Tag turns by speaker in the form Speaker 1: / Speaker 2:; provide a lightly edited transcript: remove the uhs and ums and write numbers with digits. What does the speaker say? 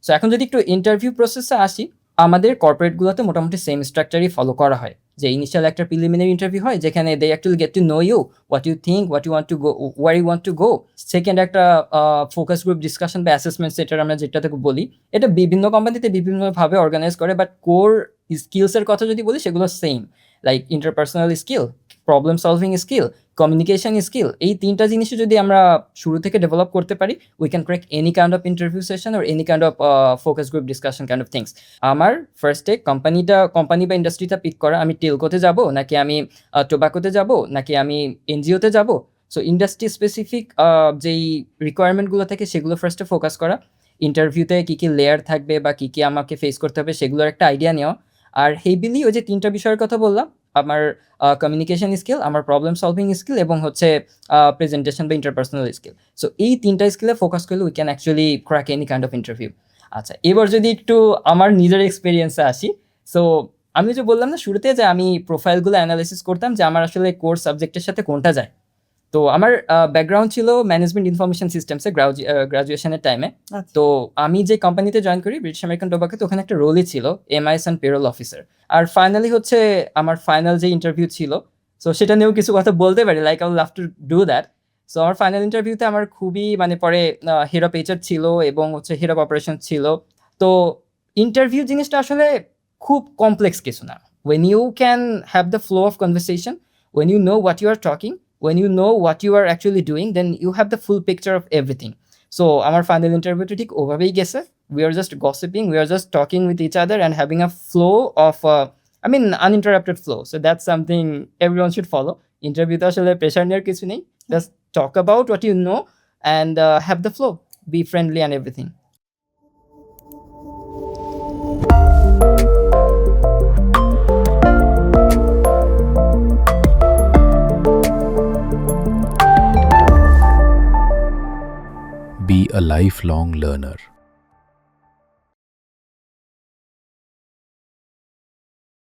Speaker 1: So এখন যদি একটু ইন্টারভিউ প্রসেসে আসি, আমাদের কর্পোরেটগুলোতে মোটামুটি সেম স্ট্রাকচারই ফলো করা হয়। যে ইনিশিয়াল একটা প্রিলিমিনারি ইন্টারভিউ হয় যেখানে they actually get to know you, what you think, what you want to go, where you want to go. Second একটা ফোকাস গ্রুপ ডিসকাশন বা অ্যাসেসমেন্ট সেটার আমরা যেটাতে বলি, এটা বিভিন্ন কোম্পানিতে বিভিন্নভাবে অর্গানাইজ করে, বাট কোর স্কিলসের কথা যদি বলি সেগুলো same, like interpersonal skill, problem solving skill, communication skill. এই তিনটা জিনিসই যদি আমরা শুরু থেকে ডেভেলপ করতে পারি, we can crack any kind of interview session or any kind of focus group discussion kind of things. আমার ফার্স্টে কোম্পানি বা ইন্ডাস্ট্রিটা পিক করা, আমি টেলকোতে যাব নাকি আমি টোবাকোতে যাব নাকি আমি এনজিওতে যাব। সো ইন্ডাস্ট্রি স্পেসিফিক যেই রিকোয়ারমেন্টগুলো থাকে সেগুলো ফার্স্টে ফোকাস করা, ইন্টারভিউতে কী কী লেয়ার থাকবে বা কী কী আমাকে ফেস করতে হবে সেগুলোর একটা আইডিয়া নেওয়া। আর হেভিলি ওই যে তিনটা বিষয়ের কথা বললাম, আমার কমিউনিকেশন স্কিল, আমার প্রবলেম সলভিং স্কিল এবং হচ্ছে প্রেজেন্টেশন বা ইন্টারপার্সোনাল স্কিল। সো এই তিনটা স্কিলে ফোকাস করলে we can actually crack any kind of interview. আচ্ছা, এবার যদি একটু আমার নিজের এক্সপিরিয়েন্সে আসি, সো আমি যে বললাম না শুরুতে যে আমি প্রোফাইলগুলো অ্যানালাইসিস করতাম যে আমার আসলে কোর্স সাবজেক্টের সাথে কোনটা যায়। তো আমার ব্যাকগ্রাউন্ড ছিল ম্যানেজমেন্ট ইনফরমেশন সিস্টেমসে গ্রাজুয়েশনের টাইমে। তো আমি যে কোম্পানিতে জয়েন করি ব্রিটিশ আমেরিকান টোবাকোতে, ওখানে একটা রোলই ছিল এমআইএস অ্যান্ড পেরোল অফিসার। আর ফাইনালি হচ্ছে আমার ফাইনাল যে ইন্টারভিউ ছিল, সো সেটা নিয়েও কিছু কথা বলতে পারি, like I will love to do that. So আমার ফাইনাল ইন্টারভিউতে আমার খুবই মানে পরে হেড অফ এইচআর ছিল এবং হচ্ছে হেড অফ অপারেশন ছিল। তো ইন্টারভিউ জিনিসটা আসলে খুব কমপ্লেক্স কিছু না। When you can have the flow of conversation, when you know what you are talking, when you know what you are actually doing, then you have the full picture of everything. So our final interview to ঠিক ওভাবেই গেছে। We are just gossiping, we are just talking with each other and having a flow of uninterrupted flow. So that's something everyone should follow. Interview তো আসলে pressure নেওয়ার কিছু নেই, just talk about what you know and have the flow, be friendly and everything.
Speaker 2: Be a lifelong learner.